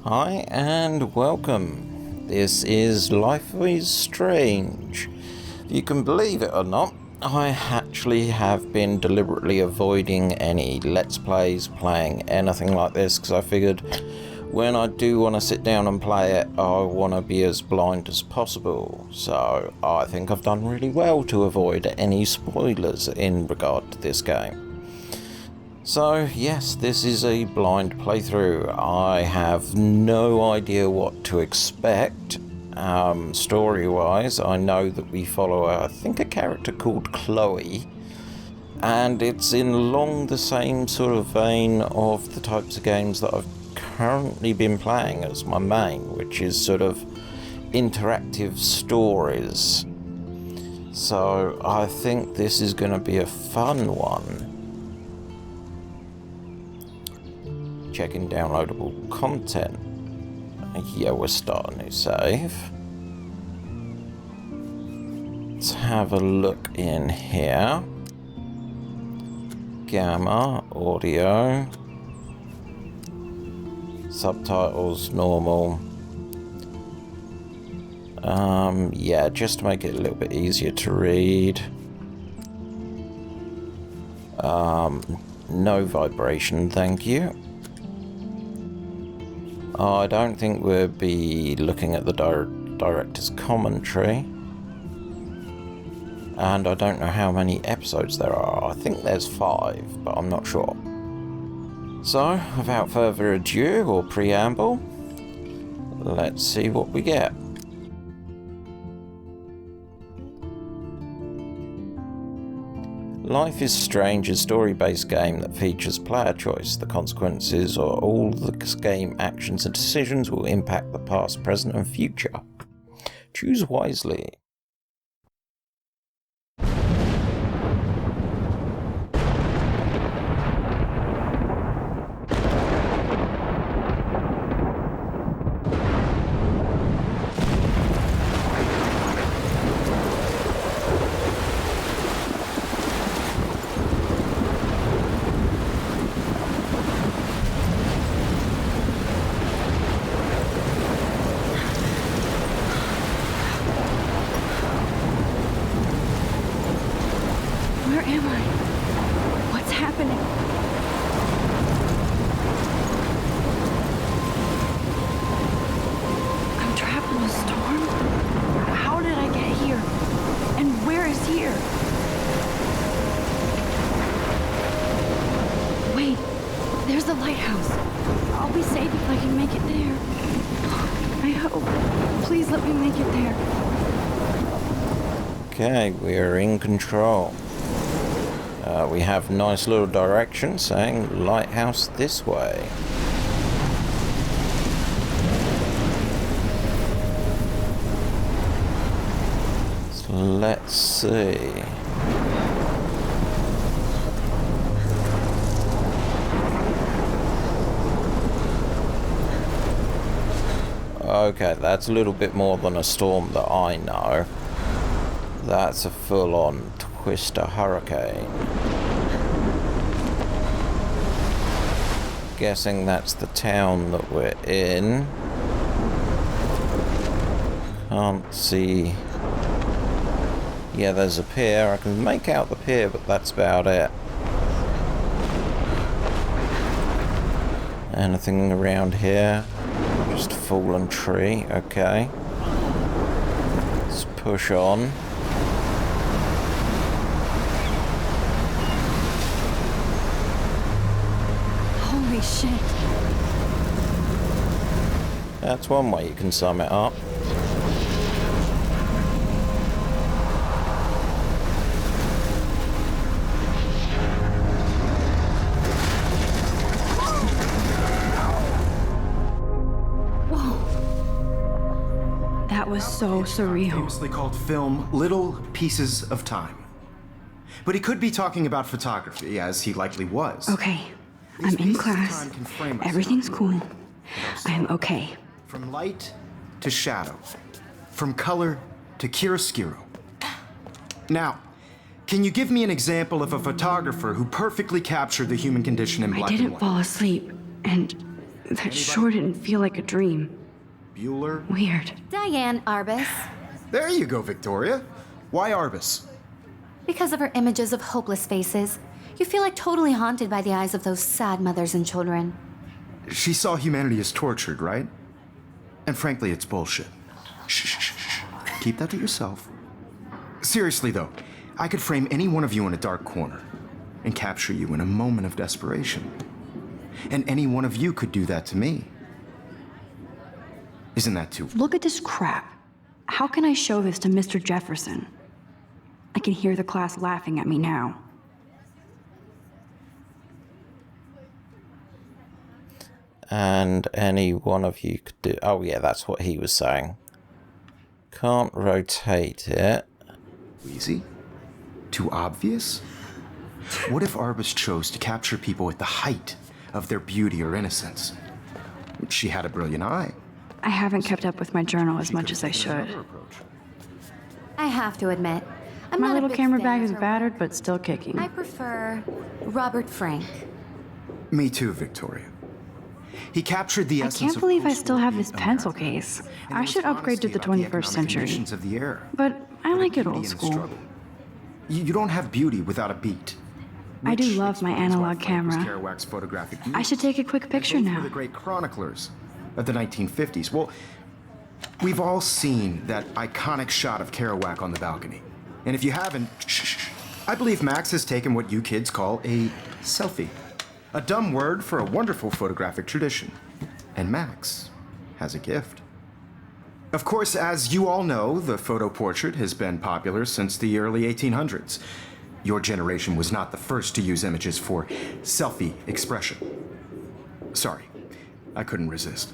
Hi and welcome. This is Life is Strange. If you can believe it or not, I actually have been deliberately avoiding any Let's Plays, playing anything like this, because I figured when I do want to sit down and play it, I want to be as blind as possible. So I think I've done really well to avoid any spoilers in regard to this game. So yes, this is a blind playthrough. I have no idea what to expect. Story-wise, I know that we follow, I think, a character called Chloe, and it's in along the same sort of vein of the types of games that I've currently been playing as my main, which is sort of interactive stories. So I think this is going to be a fun one. Checking downloadable content. Yeah, we'll start a new save. Let's have a look in here. Gamma, audio. Subtitles, normal. Yeah, just to make it a little bit easier to read. No vibration, thank you. I don't think we'll be looking at the director's commentary. And I don't know how many episodes there are. I think there's 5, but I'm not sure. So, without further ado or preamble, let's see what we get. Life is Strange is a story-based game that features player choice. The consequences of all the game actions and decisions will impact the past, present and future. Choose wisely. Okay, we're in control. We have a nice little direction saying lighthouse this way. So let's see. Okay, that's a little bit more than a storm that I know. That's a full-on twister hurricane. Guessing that's the town that we're in. Can't see. Yeah, there's a pier. I can make out the pier, but that's about it. Anything around here? Just a fallen tree. Okay. Let's push on. Holy shit. That's one way you can sum it up. was so surreal. Famously called film Little Pieces of Time. But he could be talking about photography, as he likely was. Okay, I'm in class. Everything's cool. I am okay. From light to shadow. From color to chiaroscuro. Now, can you give me an example of a photographer who perfectly captured the human condition in black I and didn't white? fall asleep, and that sure didn't feel like a dream. Bueller? Weird. Diane Arbus. There you go, Victoria. Why Arbus? Because of her images of hopeless faces, you feel like totally haunted by the eyes of those sad mothers and children. She saw humanity as tortured, right? And frankly, it's bullshit. Shh, shh, shh, shh. Keep that to yourself. Seriously, though, I could frame any one of you in a dark corner and capture you in a moment of desperation. And any one of you could do that to me. Isn't that too... Look at this crap. How can I show this to Mr. Jefferson? I can hear the class laughing at me now. And any one of you could do... Oh, yeah, that's what he was saying. Can't rotate it. Easy? Too obvious? What if Arbus chose to capture people at the height of their beauty or innocence? She had a brilliant eye. I haven't kept up with my journal as much as I should. I have to admit, I'm My not little a big camera fan bag of is her battered, work. but still kicking. I prefer Robert Frank. Me too, Victoria. He captured the I essence can't of believe I still have this post-war pencil America. case. And I it should was upgrade to honesty the about 21st economic century. conditions of the era. But I like it Beauty old and school. struggle. You don't have beauty without a beat. I do Which love my explains why analog Frank was camera. Kerouac's photographic I should muse. take a quick And picture both were now. the great chroniclers of the 1950s. Well, we've all seen that iconic shot of Kerouac on the balcony. And if you haven't, shh, I believe Max has taken what you kids call a selfie. A dumb word for a wonderful photographic tradition. And Max has a gift. Of course, as you all know, the photo portrait has been popular since the early 1800s. Your generation was not the first to use images for selfie expression. Sorry, I couldn't resist.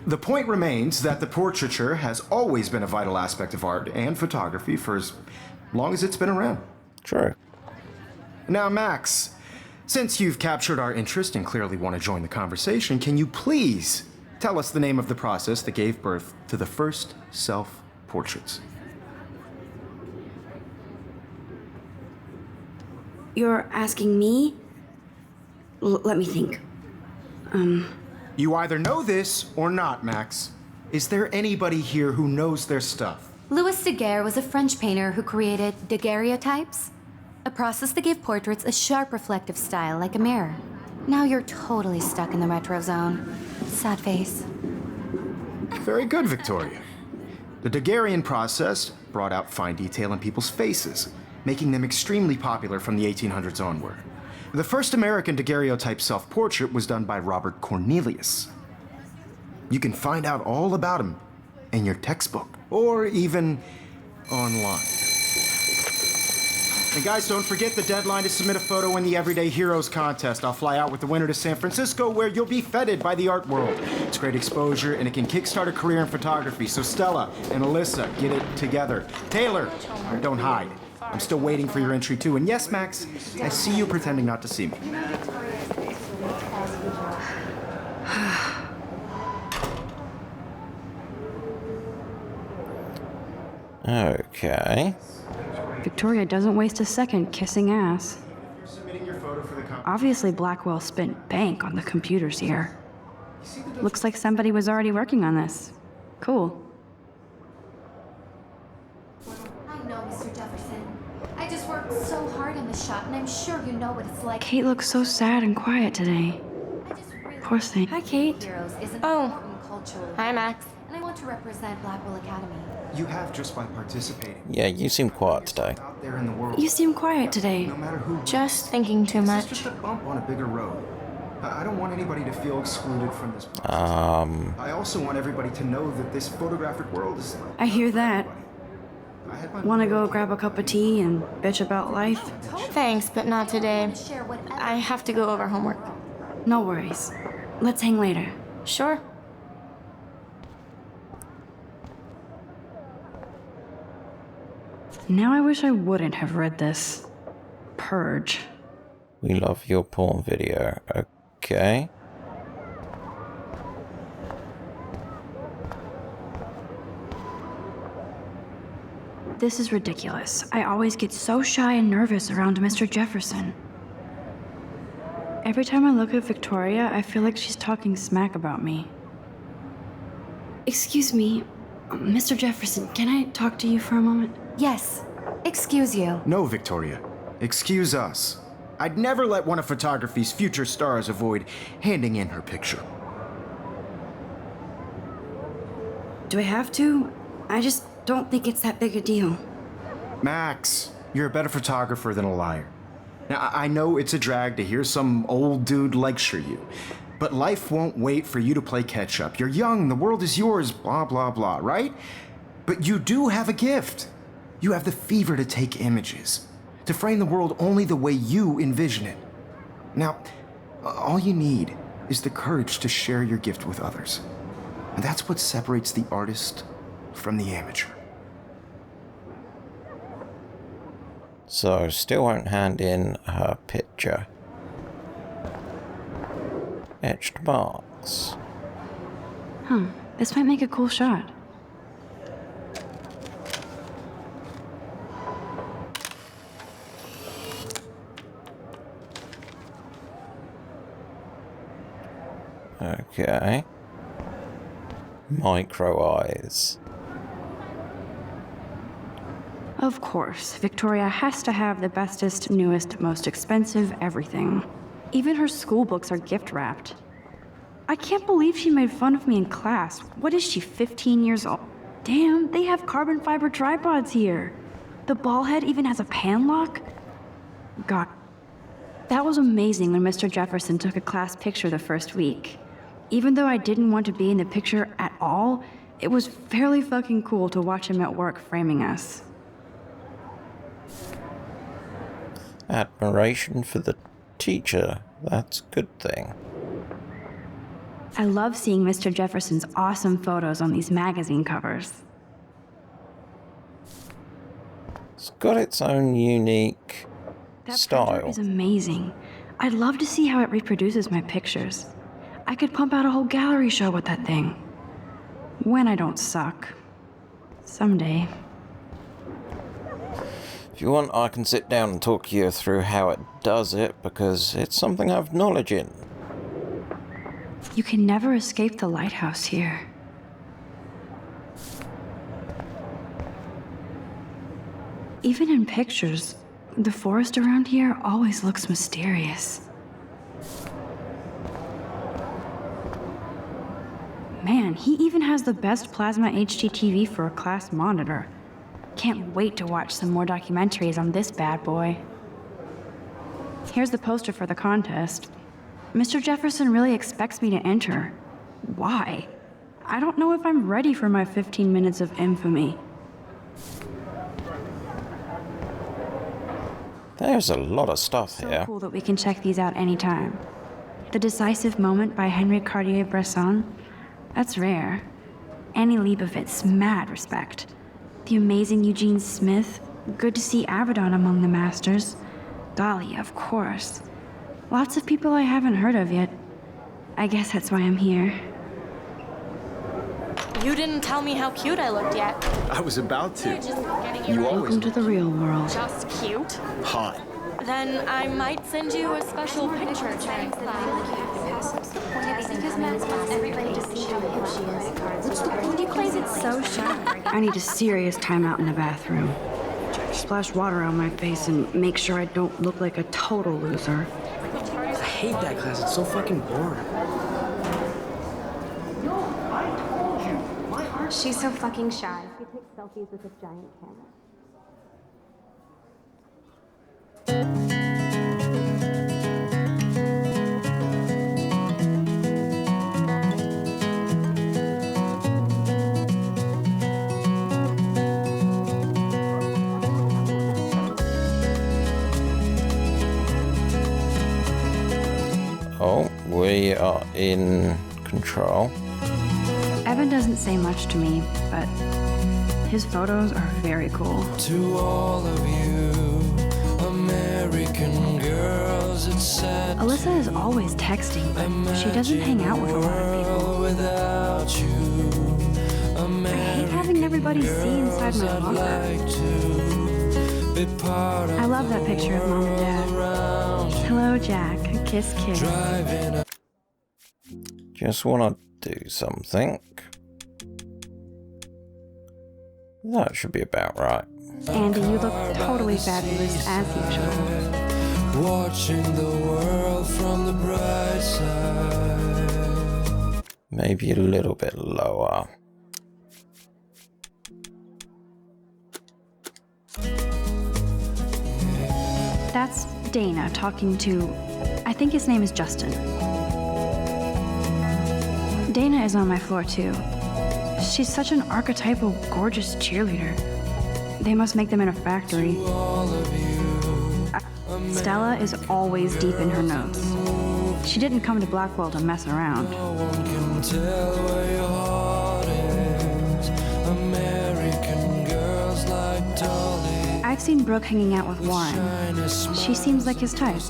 The point remains that the portraiture has always been a vital aspect of art and photography for as long as it's been around. True. Now, Max, since you've captured our interest and clearly want to join the conversation, can you please tell us the name of the process that gave birth to the first self-portraits? You're asking me? Let me think. You either know this or not, Max. Is there anybody here who knows their stuff? Louis Daguerre was a French painter who created daguerreotypes, a process that gave portraits a sharp reflective style like a mirror. Now you're totally stuck in the retro zone. Sad face. Very good, Victoria. The Daguerrean process brought out fine detail in people's faces, making them extremely popular from the 1800s onward. The first American daguerreotype self-portrait was done by Robert Cornelius. You can find out all about him in your textbook, or even online. And guys, don't forget the deadline to submit a photo in the Everyday Heroes contest. I'll fly out with the winner to San Francisco, where you'll be feted by the art world. It's great exposure, and it can kickstart a career in photography. So Stella and Alyssa, get it together. Taylor, don't hide. I'm still waiting for your entry too. And yes, Max, I see you pretending not to see me. Okay. Victoria doesn't waste a second kissing ass. You're submitting your photo for the Obviously, Blackwell spent bank on the computers here. Looks like somebody was already working on this. Cool. I know, Mr. Jefferson. I just worked so hard on this shot, and I'm sure you know what it's like. Kate looks so sad and quiet today. I just really Poor thing. Hi, Kate. Heroes is an Oh. important cultural Hi, Max. and I want to represent Blackwell Academy. You have just by participating. Yeah, you seem quiet today. Out there in the world. You seem quiet today. No matter who. Just thinking too This much. is just a bump on a bigger road. I don't want anybody to feel excluded from this process. I also want everybody to know that this photographic world is. I hear that. I had my Want to go grab a cup of tea and bitch about life? Thanks, but not today. Share whatever. I have to go over homework. No worries. Let's hang later. Sure. Now I wish I wouldn't have read this. Purge. We love your porn video. Okay. This is ridiculous. I always get so shy and nervous around Mr. Jefferson. Every time I look at Victoria, I feel like she's talking smack about me. Excuse me, Mr. Jefferson, can I talk to you for a moment? Yes. Excuse you. No, Victoria. Excuse us. I'd never let one of photography's future stars avoid handing in her picture. Do I have to? I just don't think it's that big a deal. Max, you're a better photographer than a liar. Now, I know it's a drag to hear some old dude lecture you, but life won't wait for you to play catch up. You're young, the world is yours, blah, blah, blah, right? But you do have a gift. You have the fever to take images, to frame the world only the way you envision it. Now, all you need is the courage to share your gift with others. And that's what separates the artist from the amateur. So, still won't hand in her picture. Etched marks. This might make a cool shot. Okay. Micro eyes. Of course, Victoria has to have the bestest, newest, most expensive everything. Even her school books are gift wrapped. I can't believe she made fun of me in class. What is she, 15 years old? Damn, they have carbon fiber tripods here. The ball head even has a pan lock? God. That was amazing when Mr. Jefferson took a class picture the first week. Even though I didn't want to be in the picture at all, it was fairly fucking cool to watch him at work framing us. Admiration for the teacher. That's a good thing. I love seeing Mr. Jefferson's awesome photos on these magazine covers. It's got its own unique That style. printer is amazing. I'd love to see how it reproduces my pictures. I could pump out a whole gallery show with that thing. When I don't suck. Someday. If you want, I can sit down and talk you through how it does it, because it's something I've knowledge in. You can never escape the lighthouse here. Even in pictures, the forest around here always looks mysterious. Man, he even has the best plasma HDTV for a class monitor. Can't wait to watch some more documentaries on this bad boy. Here's the poster for the contest. Mr. Jefferson really expects me to enter. Why? I don't know if I'm ready for my 15 minutes of infamy. There's a lot of stuff So here. cool that we can check these out anytime. The Decisive Moment by Henry Cartier-Bresson. That's rare. Annie Leibovitz, mad respect. The amazing Eugene Smith. Good to see Avedon among the masters. Dali, of course. Lots of people I haven't heard of yet. I guess that's why I'm here. You didn't tell me how cute I looked yet. I was about to. You Welcome to the real world. just cute. Hot. Then I might send you a special picture. He plays it so shy. I need a serious timeout in the bathroom. Splash water on my face and make sure I don't look like a total loser. I hate that class. It's so fucking boring. She's so fucking shy. She takes selfies with a giant camera. Oh, we are in control. Evan doesn't say much to me, but His photos are very cool. To all of you American girls, it's sad. Alyssa is always texting, but she doesn't hang out with a lot of people. Without you, I hate having everybody see inside my locker. I love that picture of Mom and Dad. Hello, Jack. Kiss, kiss. Just want to do something. That should be about right. Andy, you look totally fabulous as usual. Watching the world from the bright side. Maybe a little bit lower. That's Dana talking to, I think his name is Justin. Dana is on my floor too. She's such an archetypal, gorgeous cheerleader. They must make them in a factory. Stella is always deep in her notes. She didn't come to Blackwell to mess around. No one can tell where your heart is. American girls like Dolly. I've seen Brooke hanging out with Warren. She seems like his type.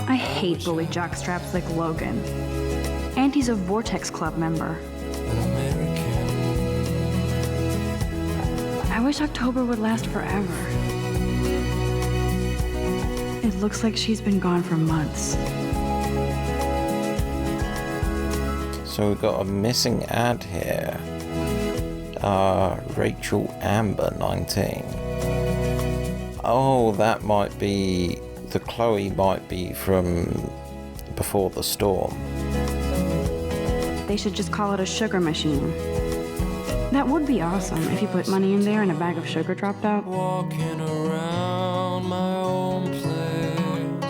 I hate bully jockstraps like Logan. And he's a Vortex Club member. I wish October would last forever. It looks like she's been gone for months. So we've got a missing ad here. Rachel Amber, 19. Oh, that might be... The Chloe might be from Before the Storm. They should just call it a sugar machine. That would be awesome if you put money in there and a bag of sugar dropped out. Walking around my own place.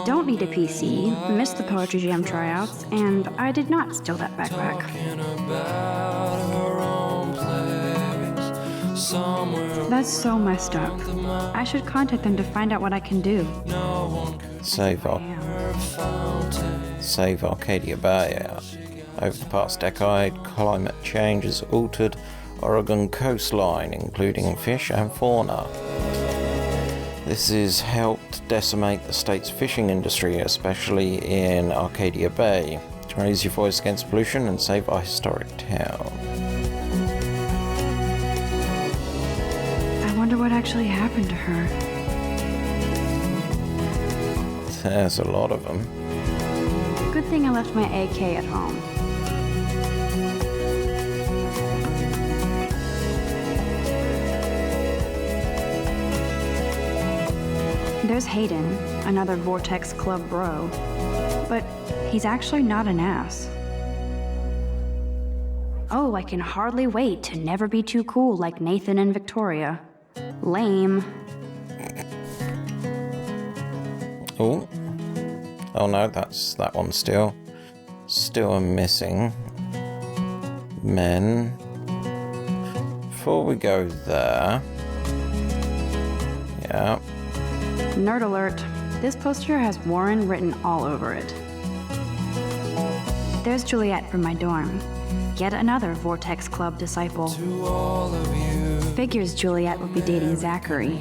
Don't need a PC, missed the Poetry Jam tryouts, and I did not steal that backpack. Talking about her own place. Somewhere That's so messed up. I should contact them to find out what I can do. no one could Save Arcadia Bay. Over the past decade, climate change has altered Oregon coastline, including fish and fauna. This has helped decimate the state's fishing industry, especially in Arcadia Bay. To raise your voice against pollution and save our historic town. I wonder what actually happened to her. There's a lot of them. Good thing I left my AK at home. There's Hayden, another Vortex Club bro. But he's actually not an ass. Oh, I can hardly wait to never be too cool like Nathan and Victoria. Lame. Oh. Oh no, that's that one still. Still a missing. Men. Before we go there. Yeah. Nerd alert. This poster has Warren written all over it. There's Juliet from my dorm. Yet another Vortex Club disciple. Figures Juliet would be dating Zachary.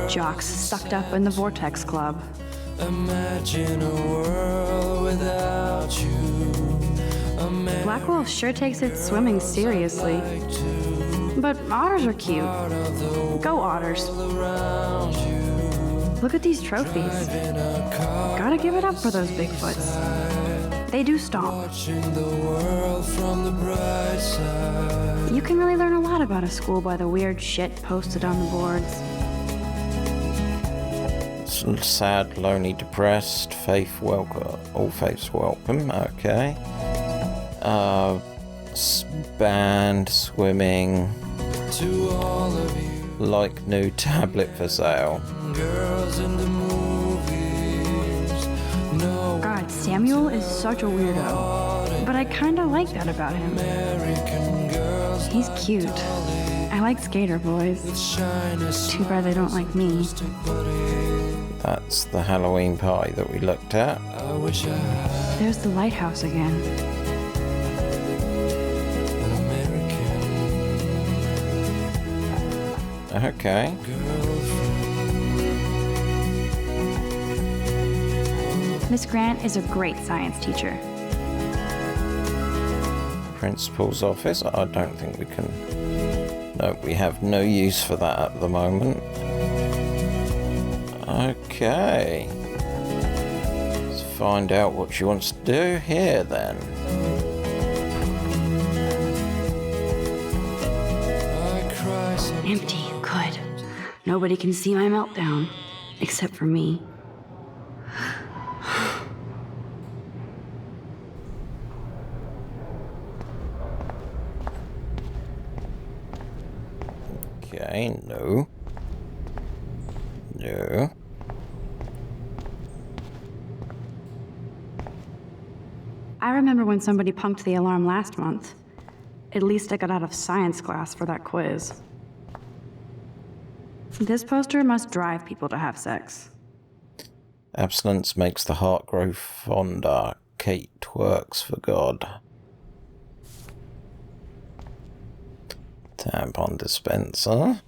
Jocks sucked up in the Vortex Club. imagine a world without you. Blackwell sure takes its swimming seriously. But otters are cute. Go otters. Look at these trophies. Gotta give it up for those Bigfoots. They do stomp. You can really learn a lot about a school by the weird shit posted on the boards. Sad, lonely, depressed, faith welcome. All faiths welcome, okay. Band, swimming. Like new tablet for sale. God, Samuel is such a weirdo. But I kinda like that about him. He's cute. I like skater boys. Too bad they don't like me. That's the Halloween party that we looked at. There's the lighthouse again. Okay. Miss Grant is a great science teacher. Principal's office. I don't think we can... No, we have no use for that at the moment. Okay. Let's find out what she wants to do here then. Empty. Good. Nobody can see my meltdown. Except for me. Okay, no. No. I remember when somebody punked the alarm last month. At least I got out of science class for that quiz. This poster must drive people to have sex. Abstinence makes the heart grow fonder. Kate twerks for God. Tampon dispenser.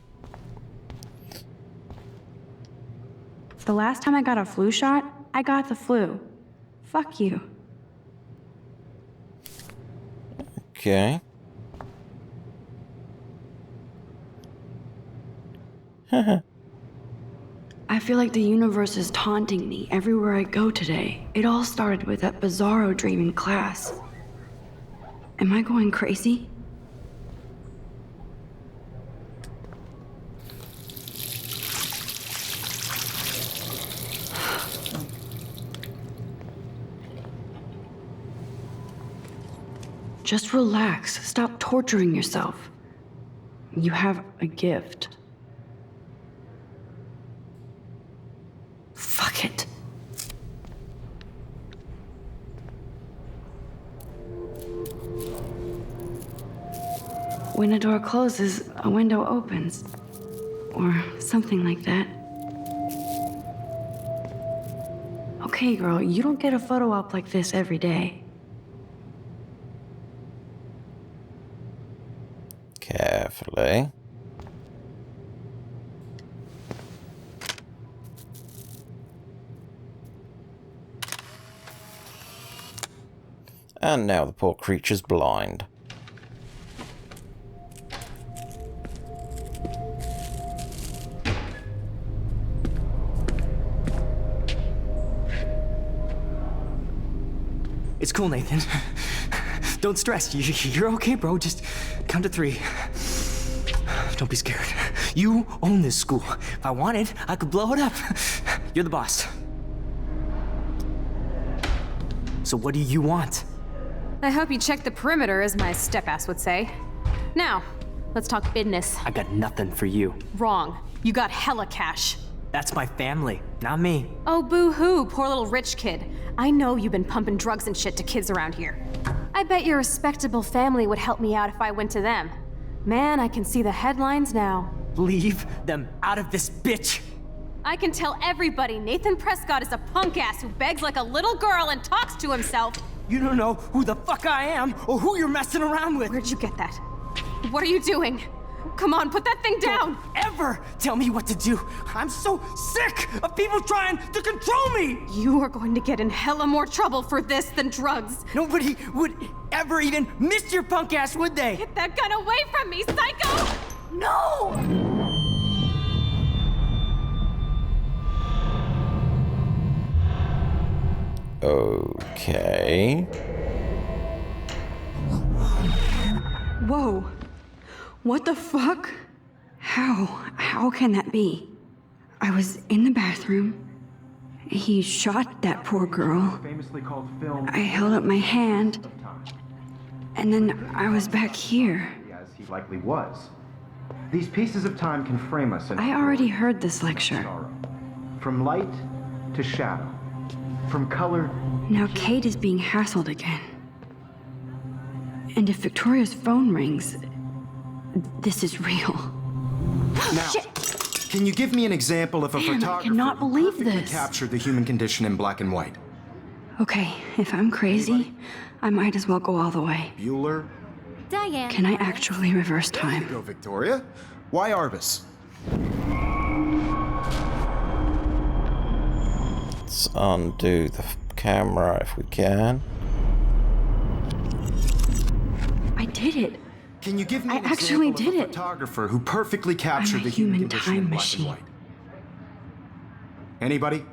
The last time I got a flu shot, I got the flu. Fuck you. Okay. I feel like the universe is taunting me everywhere I go today. It all started with that bizarro dream in class. Am I going crazy? Just relax. Stop torturing yourself. You have a gift. Fuck it. When a door closes, a window opens. Or something like that. Okay, girl, you don't get a photo op like this every day. Carefully. And now the poor creature's blind. It's cool, Nathan. Don't stress. You're okay, bro. Just count to 3. Don't be scared. You own this school. If I wanted, I could blow it up. You're the boss. So what do you want? I hope you checked the perimeter, as my step-ass would say. Now, let's talk business. I got nothing for you. Wrong. You got hella cash. That's my family, not me. Oh, boo-hoo, poor little rich kid. I know you've been pumping drugs and shit to kids around here. I bet your respectable family would help me out if I went to them. Man, I can see the headlines now. Leave them out of this bitch! I can tell everybody Nathan Prescott is a punk ass who begs like a little girl and talks to himself. You don't know who the fuck I am or who you're messing around with. Where'd you get that? What are you doing? Come on, put that thing down! Don't ever tell me what to do! I'm so sick of people trying to control me! You are going to get in hella more trouble for this than drugs. Nobody would ever even miss your punk ass, would they? Get that gun away from me, psycho! No! Okay. Whoa. What the fuck? How can that be? I was in the bathroom. He shot that poor girl. Famously called film. I held up my hand. And then I was back here. As he likely was. These pieces of time can frame us in I already heard this lecture. sorrow. From light to shadow. From color. Now Kate is being hassled again. And if Victoria's phone rings, this is real. Now, can you give me an example of a Man, I photographer cannot who believe perfectly this. captured the human condition in black and white? Okay, if I'm crazy, I might as well go all the way. Bueller? Diane. Can I actually reverse There you time? go, Victoria. Why Arbus? Let's undo the camera if we can. I did it. Can you give me an actually example of did a it. photographer who perfectly captured I'm a the human human condition time in black machine. and white? Anybody?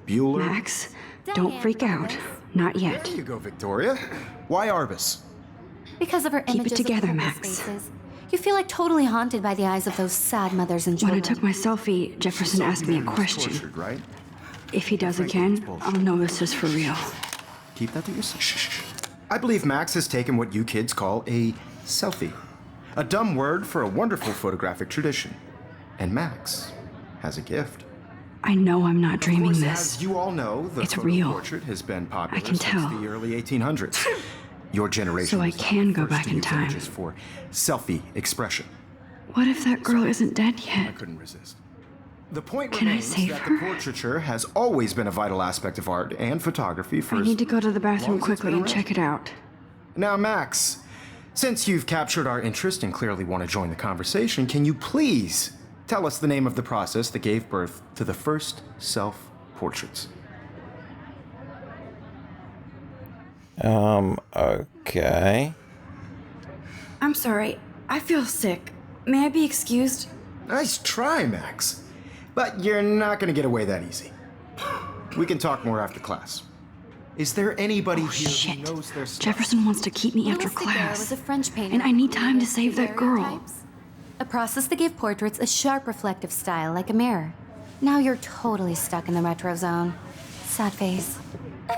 Bueller? Max, don't freak out. Not yet. There you go, Victoria. Why Arbus? Because of her Keep it images together, of homeless Max. faces. You feel like totally haunted by the eyes of those sad mothers and When I children. took my selfie, Jefferson asked me a question. Tortured, right? If he does again, I'll know this is for real. Keep that to yourself. Shh. I believe Max has taken what you kids call a selfie. A dumb word for a wonderful photographic tradition. And Max has a gift. I know I'm not dreaming Of course, this. as you all know, the It's photo real. portrait has been popular I can since tell. the early 1800s. Your generation So I was the can go first back to in use time. images for selfie expression. What if that girl isn't dead I yet? couldn't resist. The point Can I remains save that her? the portraiture has always been a vital aspect of art and photography for I as need to go to the bathroom long as it's quickly been and around. check it out. Now, Max, since you've captured our interest and clearly want to join the conversation, can you please tell us the name of the process that gave birth to the first self-portraits? Okay. I'm sorry. I feel sick. May I be excused? Nice try, Max. But you're not going to get away that easy. We can talk more after class. Is there anybody here Shit. who knows their stuff? Jefferson wants to keep me after Louis Daguerre was class. a French painter And I need who time to created save that girl. daguerreotypes, a process that gave portraits a sharp reflective style like a mirror. Now you're totally stuck in the retro zone. Sad face.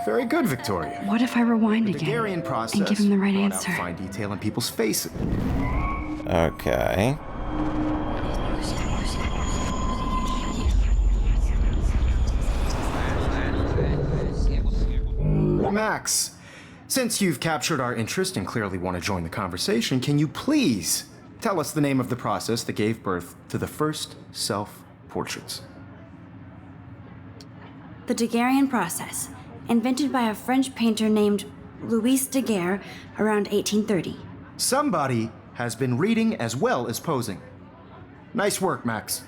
Very good, Victoria. What if I rewind The again Daguerrean process and give him the right brought out answer? fine detail in people's faces. Okay. Max, since you've captured our interest and clearly want to join the conversation, can you please tell us the name of the process that gave birth to the first self-portraits? The Daguerrean process, invented by a French painter named Louis Daguerre around 1830. Somebody has been reading as well as posing. Nice work, Max.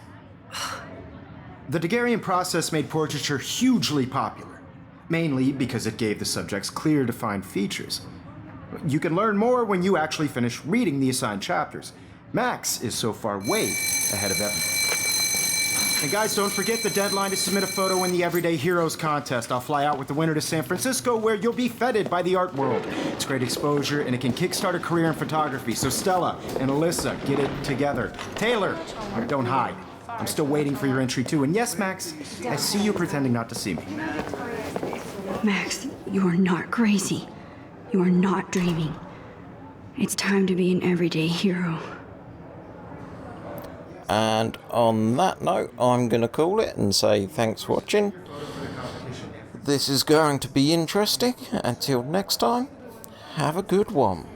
The Daguerrean process made portraiture hugely popular, mainly because it gave the subjects clear, defined features. You can learn more when you actually finish reading the assigned chapters. Max is so far way ahead of everyone. And guys, don't forget the deadline to submit a photo in the Everyday Heroes contest. I'll fly out with the winner to San Francisco, where you'll be feted by the art world. It's great exposure, and it can kickstart a career in photography. So Stella and Alyssa, get it together. Taylor, don't hide. I'm still waiting for your entry too. And yes, Max, I see you pretending not to see me. Max, you are not crazy. You are not dreaming. It's time to be an everyday hero. And on that note, I'm going to call it and say thanks for watching. This is going to be interesting. Until next time, have a good one.